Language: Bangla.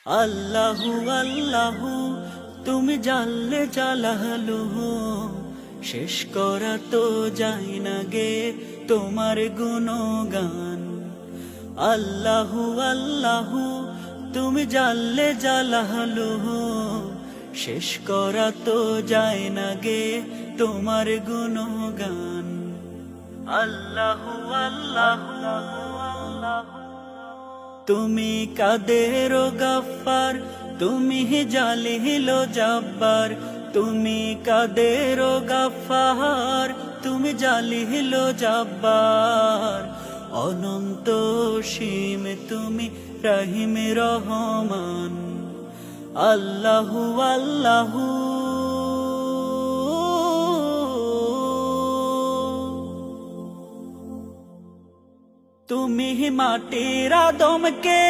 আল্লাহু আল্লাহু তুমি জানলে জালালুহু, শেষ করা তো যায় না গে তোমার গুণগান। আল্লাহু আল্লাহু তুমি জানলে জালালুহু, শেষ করা তো যায় না গে তোমার গুণগান। আল্লাহু আল্লাহু তুমি কাদের গাফফার, তুমি জালিল জাব্বার। তুমি কাদের গাফফার, তুমি জালিল জাব্বার। অনন্ত সীম তুমি রহিম রহমান। আল্লাহু আল্লাহু তুমি মাটির আদমকে